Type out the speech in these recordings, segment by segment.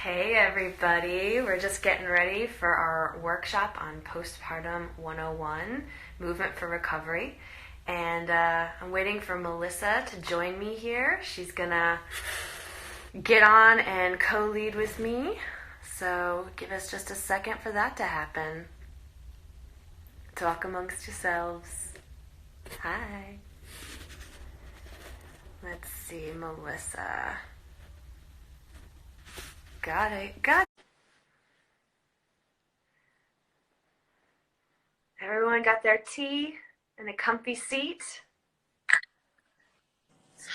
Hey everybody, we're just getting ready for our workshop on Postpartum 101, Movement for Recovery. And I'm waiting for Melissa to join me here. She's gonna get on and co-lead with me. So give us just a second for that to happen. Talk amongst yourselves. Hi. Let's see, Melissa. Got it. Everyone got their tea and a comfy seat?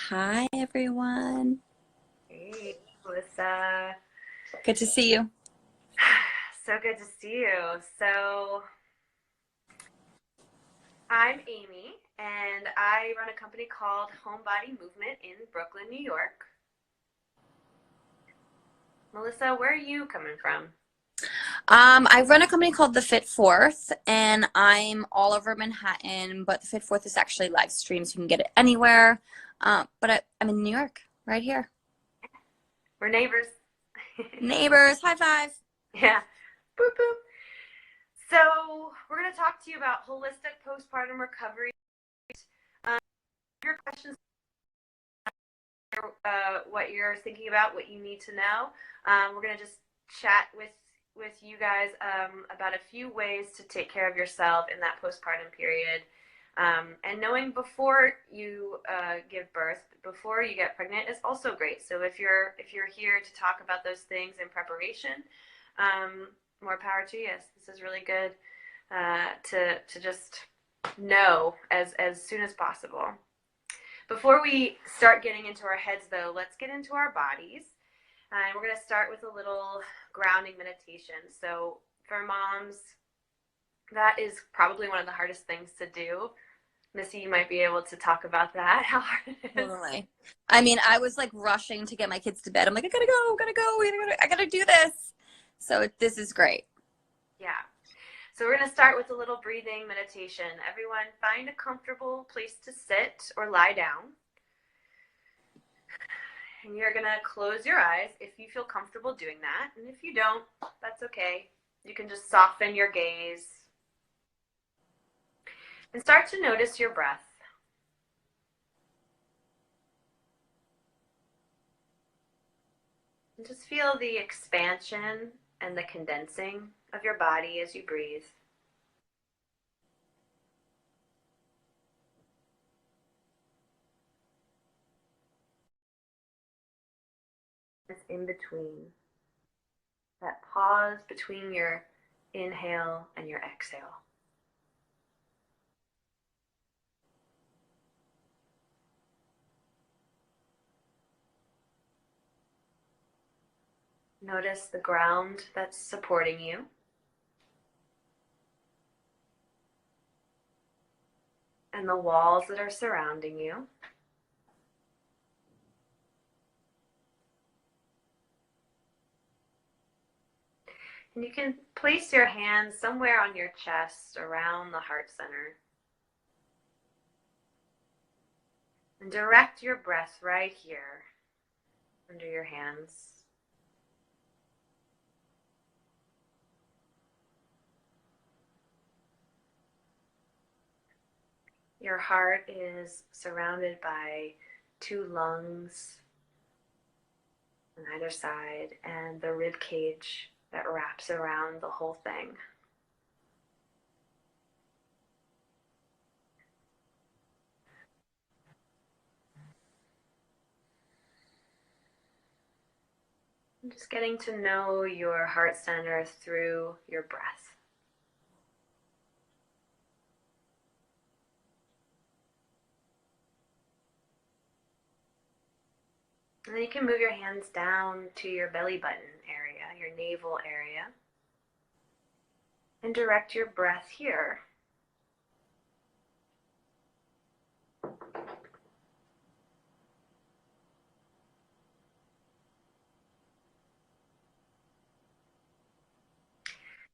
Hi, everyone. Hey, Melissa. Good to see you. So good to see you. So, I'm Amy, and I run a company called Home Body Movement in Brooklyn, New York. Melissa, where are you coming from? I run a company called the Fit Fourth, and I'm all over Manhattan, but the Fit Fourth is actually live stream, so you can get it anywhere. I'm in New York, right here. We're neighbors. Neighbors, high five. Yeah. Boop, boop. So, we're going to talk to you about holistic postpartum recovery. Your questions, what you're thinking about, what you need to know. We're going to just chat with you guys about a few ways to take care of yourself in that postpartum period. And knowing before you give birth, before you get pregnant, is also great. So if you're here to talk about those things in preparation, more power to you. Yes, this is really good to just know as soon as possible. Before we start getting into our heads, though, let's get into our bodies. And we're going to start with a little grounding meditation. So for moms, that is probably one of the hardest things to do. Missy, you might be able to talk about that, how hard it is. Totally. I mean, I was like rushing to get my kids to bed. I'm like, I gotta go, I gotta do this. So this is great. Yeah. So we're going to start with a little breathing meditation. Everyone, find a comfortable place to sit or lie down. And you're going to close your eyes if you feel comfortable doing that. And if you don't, that's okay. You can just soften your gaze. And start to notice your breath. And just feel the expansion and the condensing of your body as you breathe. In between. That pause between your inhale and your exhale. Notice the ground that's supporting you. And the walls that are surrounding you. And you can place your hands somewhere on your chest around the heart center. And direct your breath right here under your hands. Your heart is surrounded by two lungs on either side and the rib cage that wraps around the whole thing. And just getting to know your heart center through your breath. And then you can move your hands down to your belly button area, your navel area, and direct your breath here.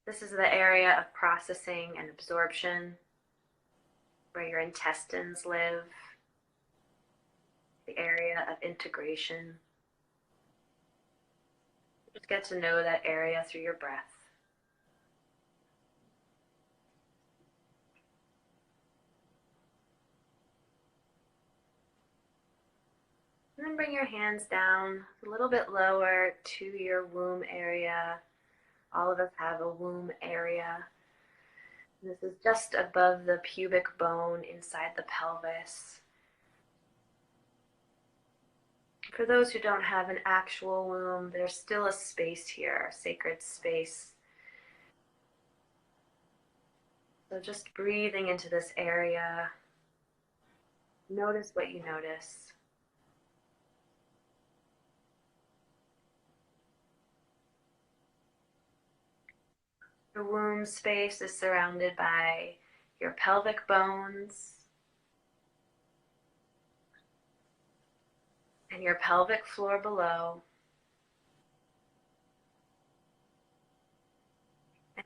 This is the area of processing and absorption, where your intestines live, the area of integration, Just get to know that area through your breath. And then bring your hands down a little bit lower to your womb area. All of us have a womb area. This is just above the pubic bone inside the pelvis. For those who don't have an actual womb, there's still a space here, a sacred space. So just breathing into this area. Notice what you notice. The womb space is surrounded by your pelvic bones and your pelvic floor below,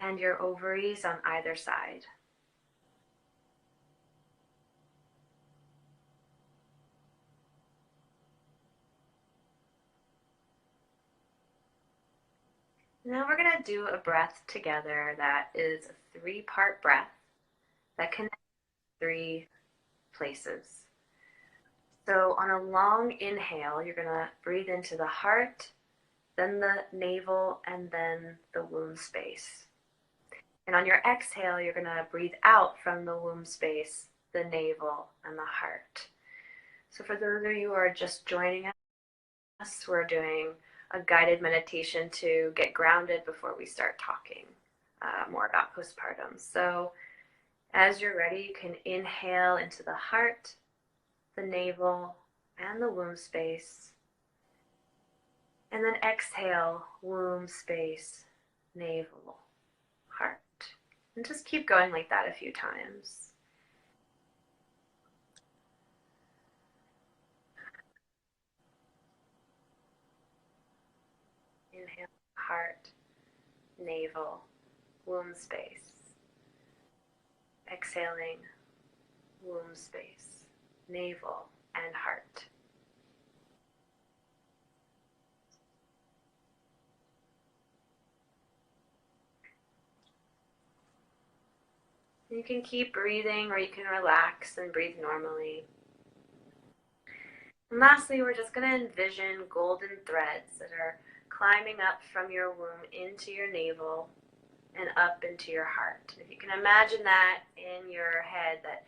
and your ovaries on either side. Now we're going to do a breath together that is a 3-part breath that connects 3 places. So on a long inhale, you're going to breathe into the heart, then the navel, and then the womb space. And on your exhale, you're going to breathe out from the womb space, the navel, and the heart. So for those of you who are just joining us, we're doing a guided meditation to get grounded before we start talking more about postpartum. So as you're ready, you can inhale into the heart, the navel, and the womb space. And then exhale, womb space, navel, heart. And just keep going like that a few times. Inhale, heart, navel, womb space. Exhaling, womb space, navel, and heart. You can keep breathing, or you can relax and breathe normally. And lastly, we're just going to envision golden threads that are climbing up from your womb into your navel and up into your heart. If you can imagine that in your head, that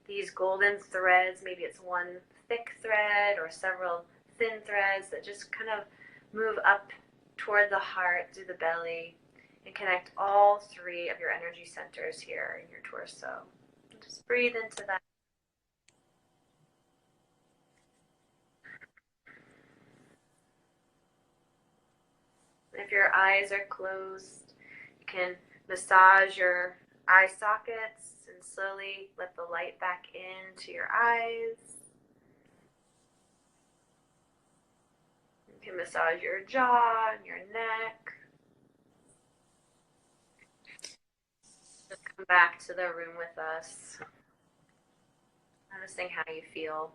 these golden threads, maybe it's one thick thread or several thin threads that just kind of move up toward the heart, through the belly, and connect all 3 of your energy centers here in your torso. And just breathe into that. If your eyes are closed, you can massage your eye sockets and slowly let the light back into your eyes. You can massage your jaw and your neck. Just come back to the room with us, noticing how you feel.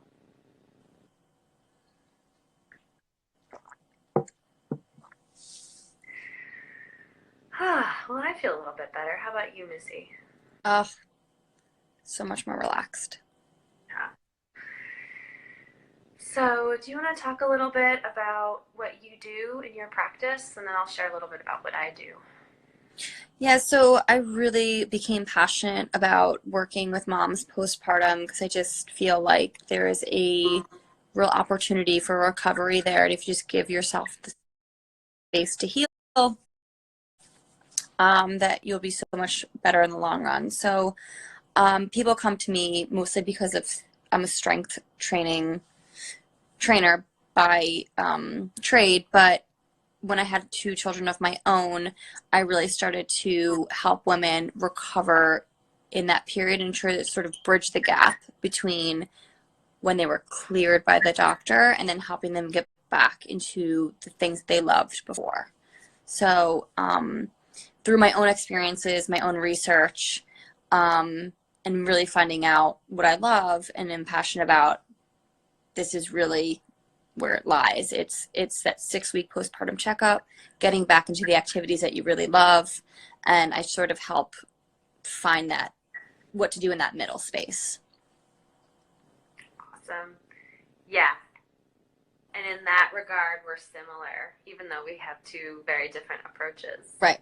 Well, I feel a little bit better. How about you, Missy? Oh, so much more relaxed. Yeah. So, do you want to talk a little bit about what you do in your practice, and then I'll share a little bit about what I do. Yeah, so I really became passionate about working with moms postpartum because I just feel like there is a real opportunity for recovery there. And if you just give yourself the space to heal, that you'll be so much better in the long run. So people come to me mostly because I'm a strength trainer by trade, but when I had 2 children of my own, I really started to help women recover in that period and try to sort of bridge the gap between when they were cleared by the doctor and then helping them get back into the things they loved before. So through my own experiences, my own research, and really finding out what I love and am passionate about, this is really where it lies. It's that 6-week postpartum checkup, getting back into the activities that you really love, and I sort of help find that what to do in that middle space. Awesome. Yeah. And in that regard, we're similar, even though we have two very different approaches. Right.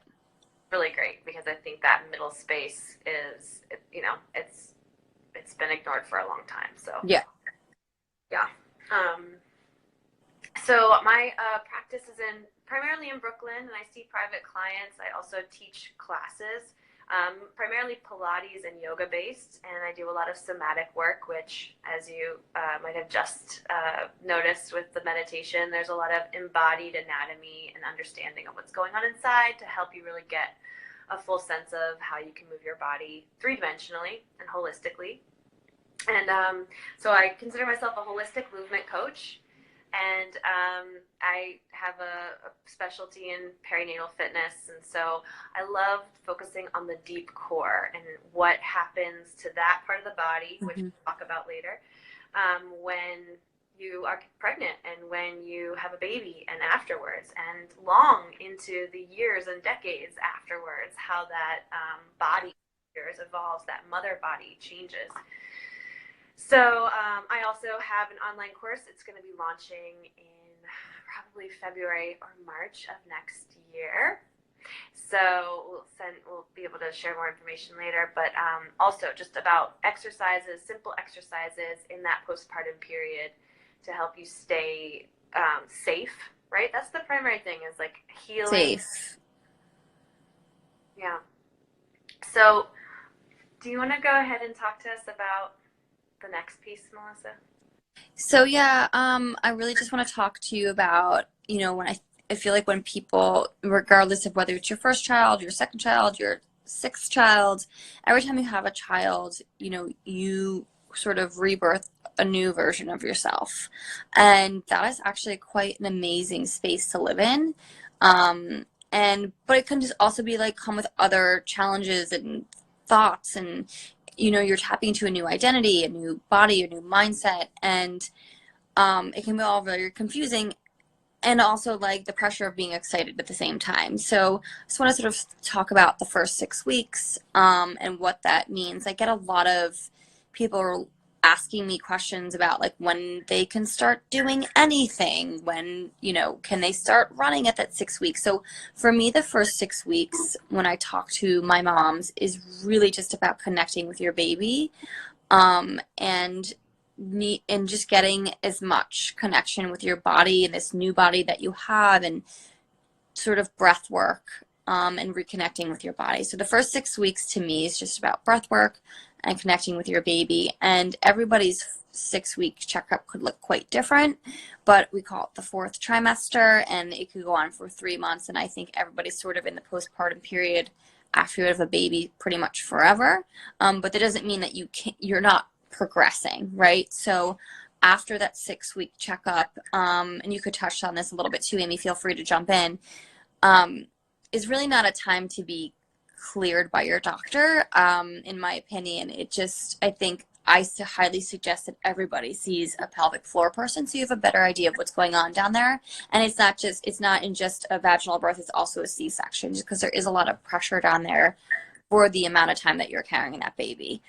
Really great, because I think that middle space is, you know, it's been ignored for a long time. So yeah. So my practice is primarily in Brooklyn, and I see private clients. I also teach classes, primarily Pilates and yoga based, and I do a lot of somatic work, which, as you might have just noticed with the meditation, there's a lot of embodied anatomy and understanding of what's going on inside to help you really get a full sense of how you can move your body three-dimensionally and holistically. And so I consider myself a holistic movement coach. And I have a specialty in perinatal fitness, and so I love focusing on the deep core and what happens to that part of the body, which we'll talk about later, when you are pregnant and when you have a baby and afterwards, and long into the years and decades afterwards, how that body evolves, that mother body changes. So I also have an online course. It's going to be launching in probably February or March of next year. So we'll be able to share more information later, but also just about exercises, simple exercises in that postpartum period to help you stay safe, right? That's the primary thing, is like healing. Safe. Yeah. So do you want to go ahead and talk to us about the next piece, Melissa? So yeah, I really just want to talk to you about, you know, when I feel like when people, regardless of whether it's your first child, your second child, your sixth child, every time you have a child, you know, you sort of rebirth a new version of yourself. And that is actually quite an amazing space to live in. But it can just also be like come with other challenges and thoughts, and you know, you're tapping into a new identity, a new body, a new mindset, and it can be all very confusing, and also like the pressure of being excited at the same time. So I just want to sort of talk about the first 6 weeks and what that means. I get a lot of people asking me questions about like when they can start doing anything, when, you know, can they start running at that 6 weeks. So for me, the first 6 weeks when I talk to my moms is really just about connecting with your baby, and just getting as much connection with your body and this new body that you have, and sort of breath work, and reconnecting with your body. So the first 6 weeks to me is just about breath work and connecting with your baby. And everybody's 6-week checkup could look quite different, but we call it the 4th trimester, and it could go on for 3 months. And I think everybody's sort of in the postpartum period after you have a baby pretty much forever. But that doesn't mean that you're not progressing, right? So after that 6-week checkup, and you could touch on this a little bit too, Amy, feel free to jump in, is really not a time to be cleared by your doctor. In my opinion, I think I highly suggest that everybody sees a pelvic floor person, so you have a better idea of what's going on down there. And it's not in just a vaginal birth, it's also a C-section, just because there is a lot of pressure down there for the amount of time that you're carrying that baby.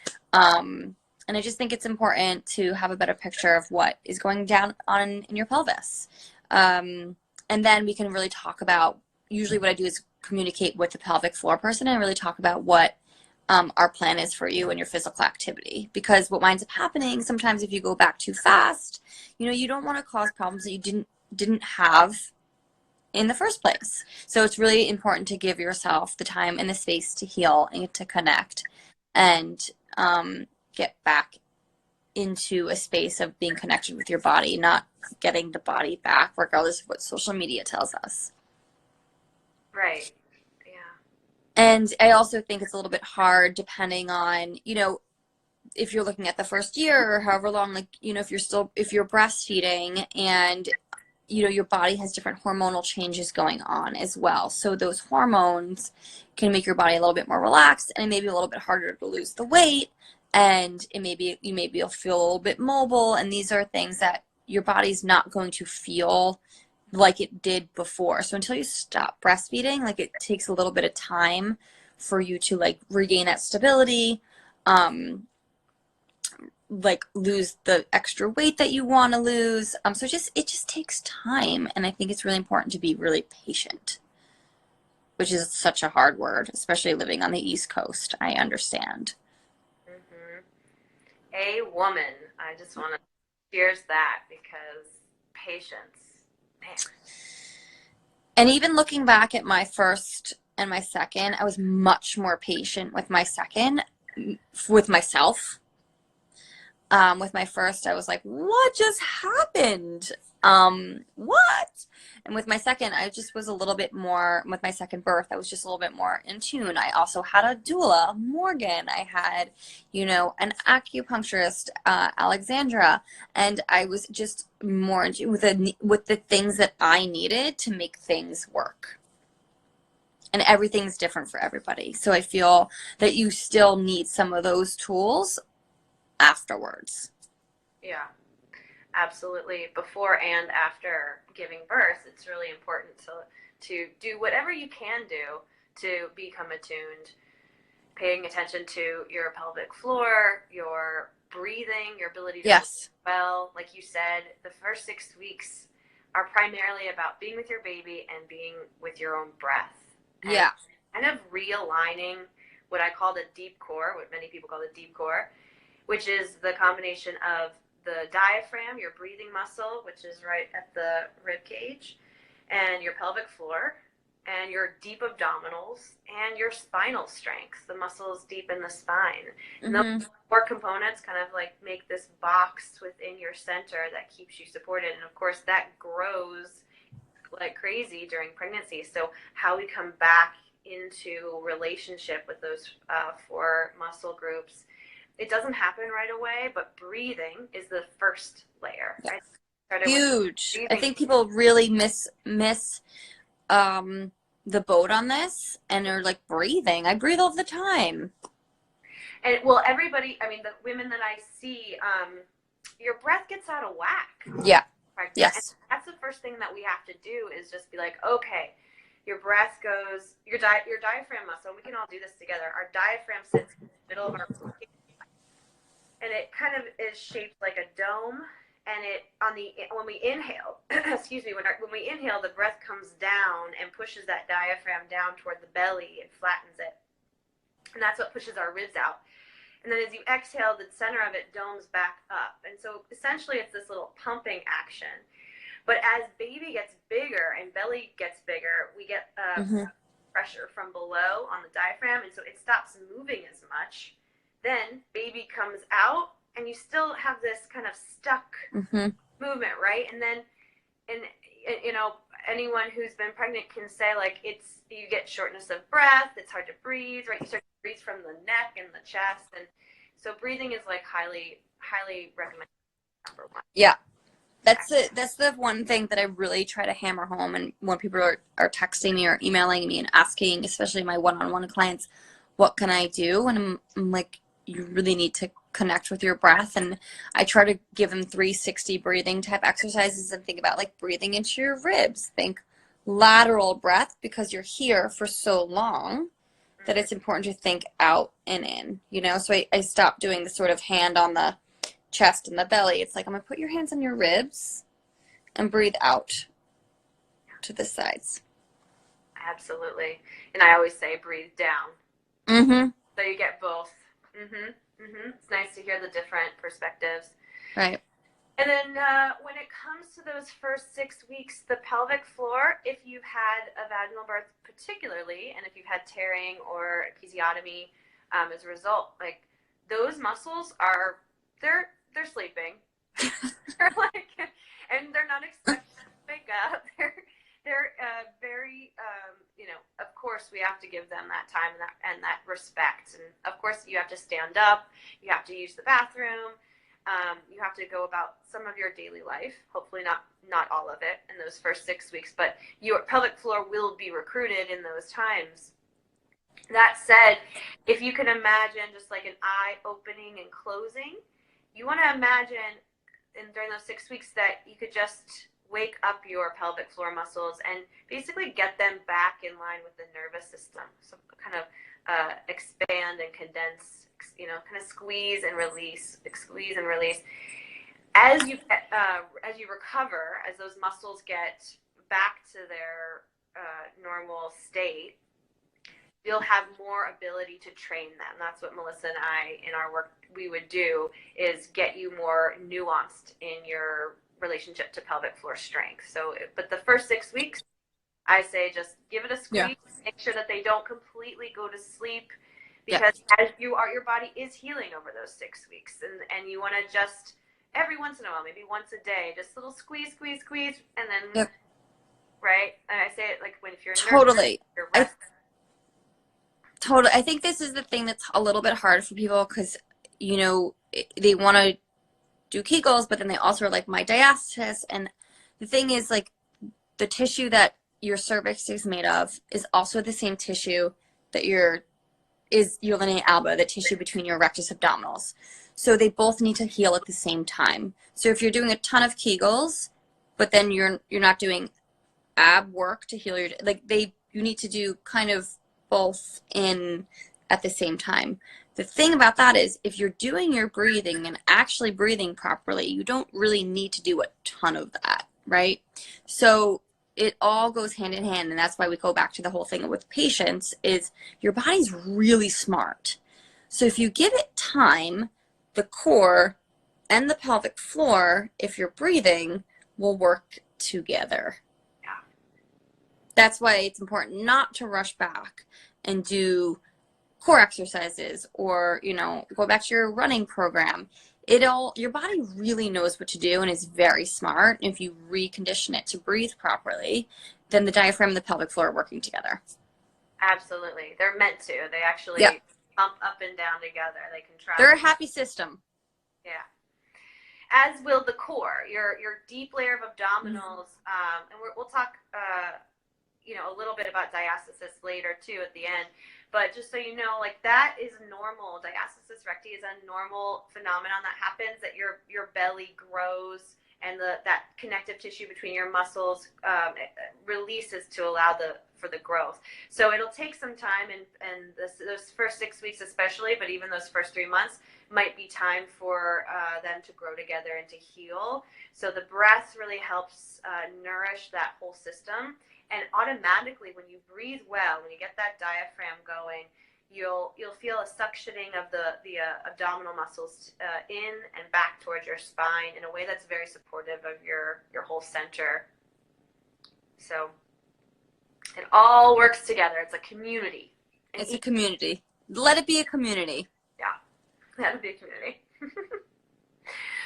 And I just think it's important to have a better picture of what is going down in your pelvis. And then we can really talk about, usually what I do is communicate with the pelvic floor person and really talk about what our plan is for you and your physical activity. Because what winds up happening sometimes, if you go back too fast, you know, you don't want to cause problems that you didn't have in the first place. So it's really important to give yourself the time and the space to heal and to connect and get back into a space of being connected with your body, not getting the body back, regardless of what social media tells us. Right. Yeah. And I also think it's a little bit hard depending on, you know, if you're looking at the first year or however long, like, you know, if you're breastfeeding and, you know, your body has different hormonal changes going on as well. So those hormones can make your body a little bit more relaxed, and maybe a little bit harder to lose the weight. And you'll feel a little bit mobile. And these are things that your body's not going to feel like it did before. So until you stop breastfeeding, like it takes a little bit of time for you to like regain that stability, like lose the extra weight that you want to lose. So it just takes time, and I think it's really important to be really patient, which is such a hard word, especially living on the East Coast. I understand. Hmm. A woman. I just want to cheers that because patience, man. And even looking back at my first and my second, I was much more patient with my second, with myself. With my first, I was like, what just happened? What? And with my second, I just was a little bit more, with my second birth, I was just a little bit more in tune. I also had a doula, Morgan. I had, an acupuncturist, Alexandra. And I was just more in tune with the things that I needed to make things work. And everything's different for everybody. So I feel that you still need some of those tools afterwards. Yeah, absolutely. Before and after giving birth, it's really important to do whatever you can do to become attuned, paying attention to your pelvic floor, your breathing, your ability to Yes. breathe well. Like you said, the first 6 weeks are primarily about being with your baby and being with your own breath. And Yeah. kind of realigning what I call the deep core, what many people call the deep core, which is the combination of the diaphragm, your breathing muscle, which is right at the rib cage, and your pelvic floor, and your deep abdominals, and your spinal strength, the muscles deep in the spine. And those 4 components kind of like make this box within your center that keeps you supported. And of course, that grows like crazy during pregnancy. So how we come back into relationship with those 4 muscle groups, it doesn't happen right away, but breathing is the first layer. Yeah. Right? Huge. I think people really miss the boat on this, and are like, breathing. I breathe all the time. And well, everybody, I mean, the women that I see, your breath gets out of whack. Yeah. Pregnant. Yes. And that's the first thing that we have to do is just be like, okay, your breath goes, your diaphragm muscle, and we can all do this together. Our diaphragm sits in the middle of our body, and it kind of is shaped like a dome. And when we inhale, excuse me, when we inhale, the breath comes down and pushes that diaphragm down toward the belly and flattens it. And that's what pushes our ribs out. And then as you exhale, the center of it domes back up. And so essentially it's this little pumping action. But as baby gets bigger and belly gets bigger, we get pressure from below on the diaphragm. And so it stops moving as much. Then baby comes out, and you still have this kind of stuck movement, right? And then, anyone who's been pregnant can say, like, you get shortness of breath, it's hard to breathe, right? You start to breathe from the neck and the chest. And so breathing is like highly, highly recommended, number 1. Yeah. That's the one thing that I really try to hammer home. And when people are texting me or emailing me and asking, especially my one-on-one clients, what can I do? And I'm like, you really need to connect with your breath. And I try to give them 360 breathing type exercises and think about like breathing into your ribs. Think lateral breath, because you're here for so long that it's important to think out and in, So I stopped doing the sort of hand on the chest and the belly. It's like, I'm going to put your hands on your ribs and breathe out to the sides. Absolutely. And I always say breathe down. So you get both. It's nice to hear the different perspectives. Right. And then when it comes to those first 6 weeks, the pelvic floor, if you've had a vaginal birth particularly, and if you've had tearing or episiotomy as a result, like those muscles they're sleeping. They're like, and they're not expected to wake up. They're very, of course we have to give them that time and that respect. And of course you have to stand up, you have to use the bathroom, you have to go about some of your daily life, hopefully not all of it in those first 6 weeks, but your pelvic floor will be recruited in those times. That said, if you can imagine just like an eye opening and closing, you want to imagine during those 6 weeks that you could just wake up your pelvic floor muscles and basically get them back in line with the nervous system. So kind of expand and condense, kind of squeeze and release, squeeze and release. As you recover, as those muscles get back to their normal state, you'll have more ability to train them. That's what Melissa and I, in our work, we would do, is get you more nuanced in your relationship to pelvic floor strength. So, but the first 6 weeks, I say just give it a squeeze, make sure that they don't completely go to sleep, because as your body is healing over those 6 weeks, and you want to just every once in a while, maybe once a day, just a little squeeze, and then right. And I say it like if you're totally. You're resting. Totally. I think this is the thing that's a little bit hard for people, because, they want to do Kegels, but then they also are like, my diastasis. And the thing is, like, the tissue that your cervix is made of is also the same tissue that your linea alba, the tissue between your rectus abdominals. So they both need to heal at the same time. So if you're doing a ton of Kegels, but then you're not doing ab work to heal you need to do kind of both in at the same time. The thing about that is, if you're doing your breathing and actually breathing properly, you don't really need to do a ton of that, right? So it all goes hand in hand, and that's why we go back to the whole thing with patients is your body's really smart. So if you give it time, the core and the pelvic floor, if you're breathing, will work together. That's why it's important not to rush back and do core exercises or, go back to your running program. Your body really knows what to do and is very smart. And if you recondition it to breathe properly, then the diaphragm and the pelvic floor are working together. Absolutely. They're meant to. They actually pump up and down together. They contract. They're a happy system. Yeah. As will the core, your deep layer of abdominals, and we'll talk a little bit about diastasis later too at the end, but just so you know, that is normal. Diastasis recti is a normal phenomenon that happens, that your belly grows and that connective tissue between your muscles releases to allow for the growth. So it'll take some time, and those first 6 weeks especially, but even those first 3 months might be time for them to grow together and to heal. So the breath really helps nourish that whole system. And automatically, when you breathe well, when you get that diaphragm going, you'll feel a suctioning of the abdominal muscles in and back towards your spine in a way that's very supportive of your whole center. So it all works together. It's a community. It's a community. Let it be a community. Yeah, let it be a community.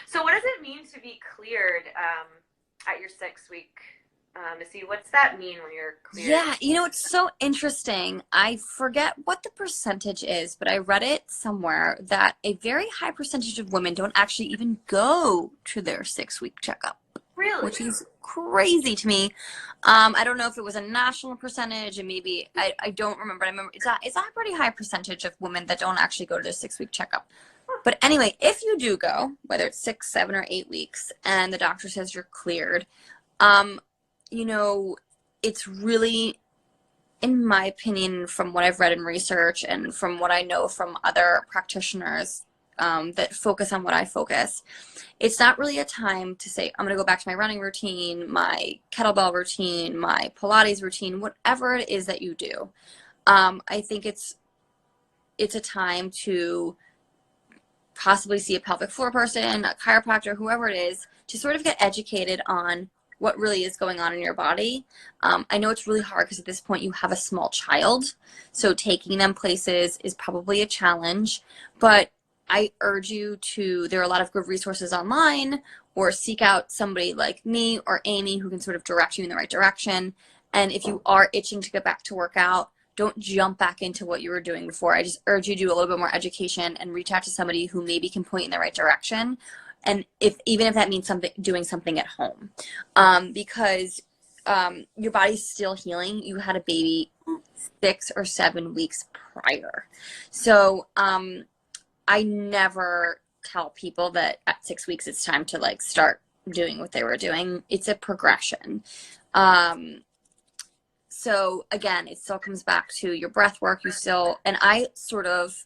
So what does it mean to be cleared at your 6 week? Missy, what's that mean when you're cleared? Yeah, it's so interesting. I forget what the percentage is, but I read it somewhere that a very high percentage of women don't actually even go to their 6 week checkup. Really? Which is crazy to me. I don't know if it was a national percentage, and maybe I don't remember. I remember it's a pretty high percentage of women that don't actually go to their 6 week checkup. But anyway, if you do go, whether it's 6, 7, or 8 weeks, and the doctor says you're cleared, it's really, in my opinion, from what I've read in research and from what I know from other practitioners that focus on what I focus, it's not really a time to say, I'm going to go back to my running routine, my kettlebell routine, my Pilates routine, whatever it is that you do. I think it's a time to possibly see a pelvic floor person, a chiropractor, whoever it is, to sort of get educated on what really is going on in your body. I know it's really hard because at this point you have a small child, so taking them places is probably a challenge, but I urge you there are a lot of good resources online, or seek out somebody like me or Amy who can sort of direct you in the right direction. And if you are itching to get back to work out, don't jump back into what you were doing before. I just urge you to do a little bit more education and reach out to somebody who maybe can point in the right direction. And even if that means doing something at home, because your body's still healing. You had a baby 6 or 7 weeks prior. So I never tell people that at 6 weeks it's time to like start doing what they were doing. It's a progression. So again, it still comes back to your breath work. And I sort of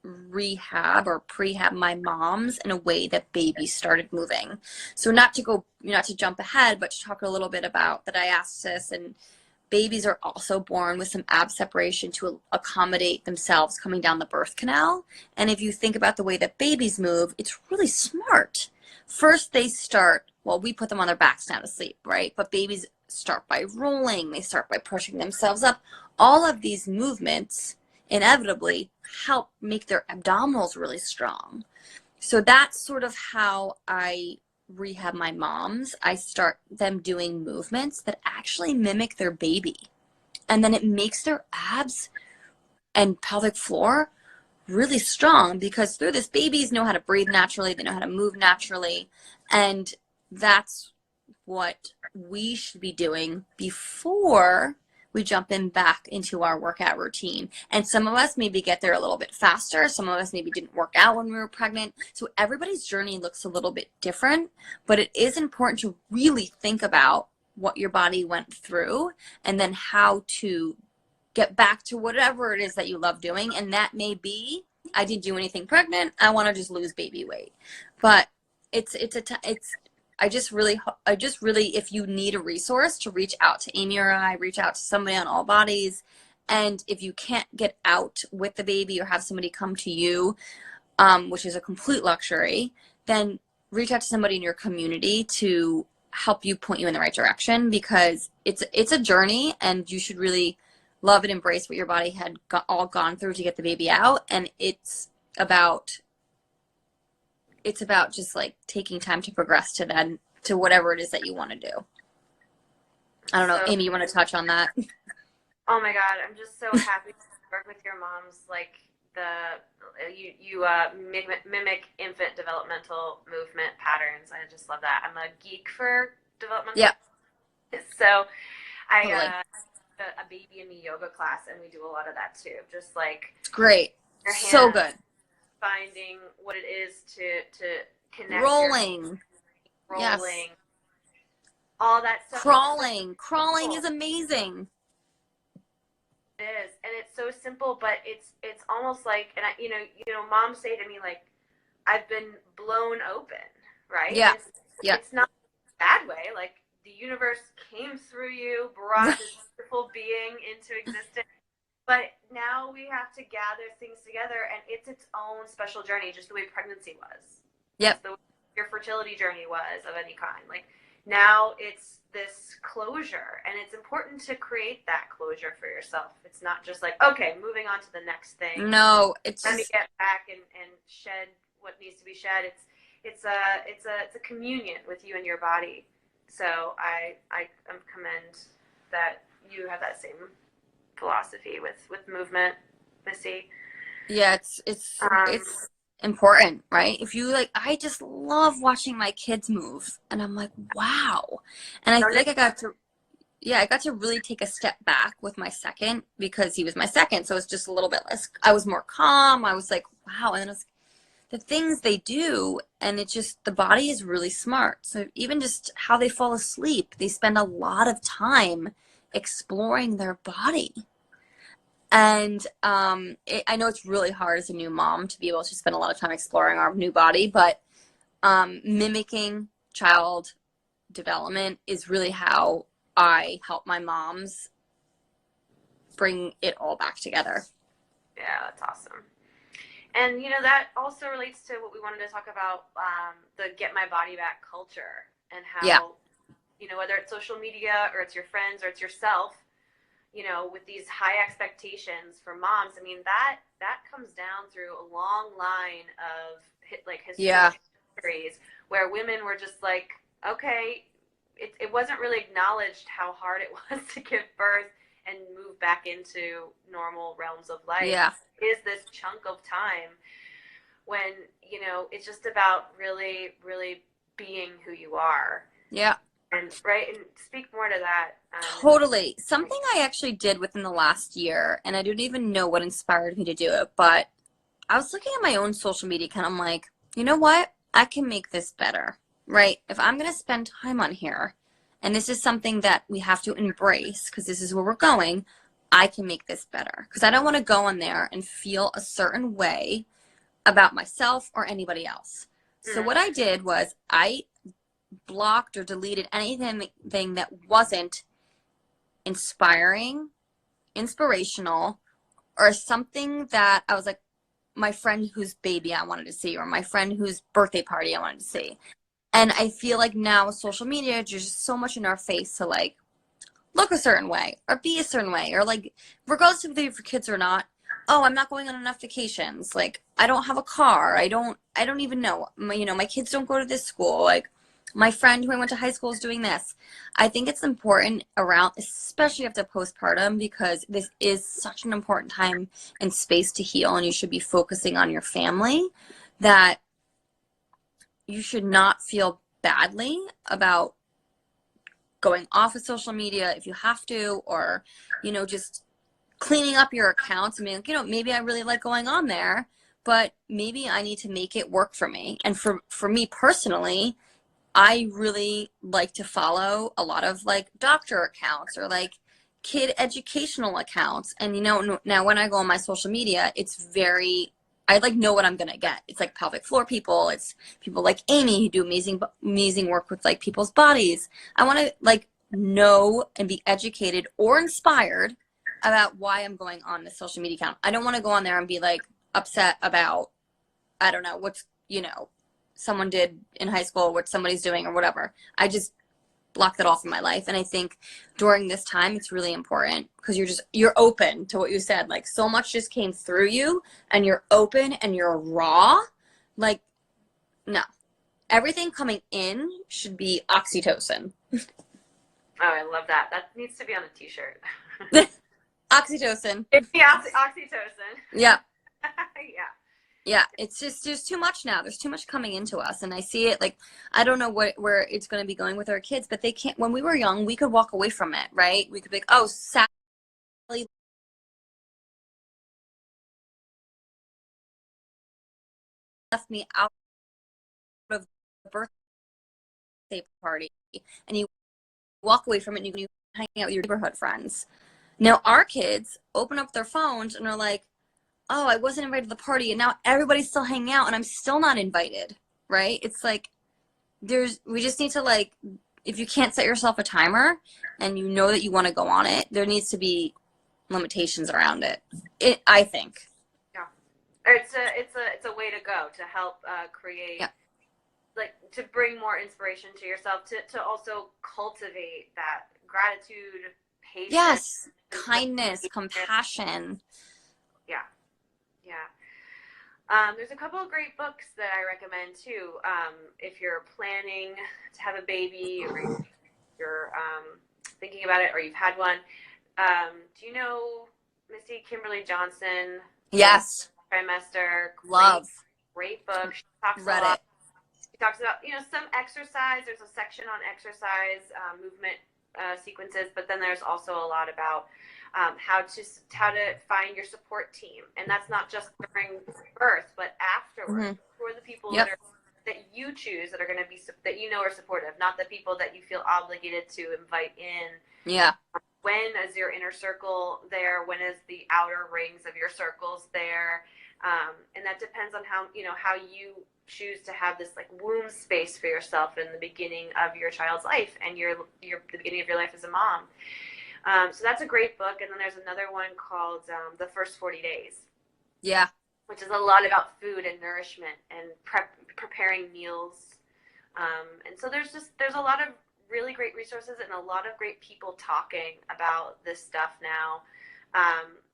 rehab or prehab my moms in a way that babies started moving. So not to jump ahead, but to talk a little bit about the diastasis, and babies are also born with some ab separation to accommodate themselves coming down the birth canal. And if you think about the way that babies move, it's really smart. First they start, well, we put them on their backs now to sleep, right? But babies start by rolling, they start by pushing themselves up. All of these movements inevitably help make their abdominals really strong. So that's sort of how I rehab my moms. I start them doing movements that actually mimic their baby. And then it makes their abs and pelvic floor really strong, because through this, babies know how to breathe naturally, they know how to move naturally. And that's what we should be doing before we jump in back into our workout routine. And some of us maybe get there a little bit faster. Some of us maybe didn't work out when we were pregnant. So everybody's journey looks a little bit different, but it is important to really think about what your body went through and then how to get back to whatever it is that you love doing. And that may be, I didn't do anything pregnant, I want to just lose baby weight. But I just really, if you need a resource, to reach out to Amy or I, reach out to somebody on All Bodies. And if you can't get out with the baby or have somebody come to you, which is a complete luxury, then reach out to somebody in your community to help you, point you in the right direction, because it's a journey, and you should really love and embrace what your body had all gone through to get the baby out. And it's about just like taking time to progress to whatever it is that you want to do. I don't know, Amy, you want to touch on that? Oh my God, I'm just so happy to work with your moms. Like you mimic infant developmental movement patterns. I just love that. I'm a geek for developmental. Yeah. So I totally. A baby in me yoga class, and we do a lot of that too. Just like it's great, so good. Finding what it is to connect. Rolling, yes. All that stuff. Crawling is amazing. It is, and it's so simple, but it's almost like, and moms say to me, like, I've been blown open, right? Yeah. It's not a bad way. Like, the universe came through you, brought this wonderful being into existence. But now we have to gather things together, and it's its own special journey, just the way pregnancy was. Yep. The way your fertility journey was of any kind. Like, now it's this closure, and it's important to create that closure for yourself. It's not just like, okay, moving on to the next thing. No, it's let me get back and shed what needs to be shed. It's a communion with you and your body. So I commend that you have that same philosophy with movement, Missy. Yeah, it's important, right? If you like, I just love watching my kids move, and I'm like, wow. And I feel like I got to really take a step back with my second, because he was my second, so it's just a little bit less. I was more calm. I was like, wow. And then it's the things they do, and it's just, the body is really smart. So even just how they fall asleep, they spend a lot of time exploring their body. And I know it's really hard as a new mom to be able to spend a lot of time exploring our new body, but mimicking child development is really how I help my moms bring it all back together. Yeah, that's awesome. And, that also relates to what we wanted to talk about, the get my body back culture, and how, whether it's social media or it's your friends or it's yourself, with these high expectations for moms. I mean, that comes down through a long line of histories where women were just like, okay, it wasn't really acknowledged how hard it was to give birth and move back into normal realms of life. Yeah. Is this chunk of time when, it's just about really, really being who you are. Yeah. And speak more to that. Totally. Something I actually did within the last year, and I don't even know what inspired me to do it, but I was looking at my own social media account. I'm like, you know what? I can make this better, right? If I'm going to spend time on here, and this is something that we have to embrace because this is where we're going, I can make this better. Because I don't want to go on there and feel a certain way about myself or anybody else. So what I did was I blocked or deleted anything that wasn't inspiring, inspirational, or something that I was like, my friend whose baby I wanted to see, or my friend whose birthday party I wanted to see. And I feel like now with social media, there's just so much in our face to like look a certain way or be a certain way, or like regardless of if they're for kids or not. Oh, I'm not going on enough vacations. Like I don't have a car. I don't even know. My kids don't go to this school. Like my friend who I went to high school is doing this. I think it's important around, especially after postpartum, because this is such an important time and space to heal, and you should be focusing on your family, that you should not feel badly about going off of social media if you have to, or, just cleaning up your accounts and being like, maybe I really like going on there, but maybe I need to make it work for me. And for me personally, I really like to follow a lot of like doctor accounts or like kid educational accounts. And now when I go on my social media, I like know what I'm gonna get. It's like pelvic floor people. It's people like Amy who do amazing work with like people's bodies. I want to like know and be educated or inspired about why I'm going on the social media account. I don't want to go on there and be like upset about, I don't know, what's, someone did in high school, what somebody's doing or whatever. I just block that off in my life. And I think during this time, it's really important because you're open to what you said. Like so much just came through you and you're open and you're raw. Like, no, everything coming in should be oxytocin. Oh, I love that. That needs to be on a t-shirt. Oxytocin. It's the oxytocin. Yeah. Yeah. Yeah, it's just there's too much now. There's too much coming into us, and I see it like I don't know where it's going to be going with our kids, but they can't. When we were young, we could walk away from it, right? We could be like, oh, Sally left me out of the birthday party, and you walk away from it, and you hang out with your neighborhood friends. Now our kids open up their phones and are like, oh, I wasn't invited to the party, and now everybody's still hanging out, and I'm still not invited, right? It's like we just need to like, if you can't set yourself a timer and you know that you want to go on it, there needs to be limitations around it. I think. Yeah. It's a way to go to help create, yeah. like to bring more inspiration to yourself, to also cultivate that gratitude, patience. Yes. Kindness, compassion. Yeah. Yeah. There's a couple of great books that I recommend too. If you're planning to have a baby, or you're thinking about it, or you've had one. Do you know Missy Kimberly Johnson? Yes. Trimester. Love. Great book. She talks Read a lot. it. She talks about some exercise. There's a section on exercise movement sequences, but then there's also a lot about how to find your support team, and that's not just during birth, but afterwards. Who are the people that you choose that are going to be that are supportive, not the people that you feel obligated to invite in. Yeah. When is your inner circle there? When is the outer rings of your circles there? And that depends on how you choose to have this like womb space for yourself in the beginning of your child's life and the beginning of your life as a mom. So that's a great book. And then there's another one called The First 40 Days. Yeah. Which is a lot about food and nourishment and preparing meals. And so there's a lot of really great resources and a lot of great people talking about this stuff now,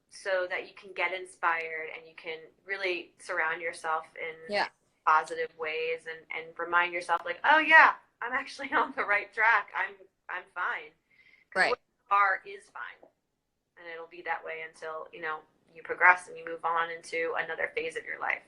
so that you can get inspired and you can really surround yourself in positive ways and remind yourself like, oh yeah, I'm actually on the right track. I'm fine. Right. What you are is fine. And it'll be that way until, you progress and you move on into another phase of your life.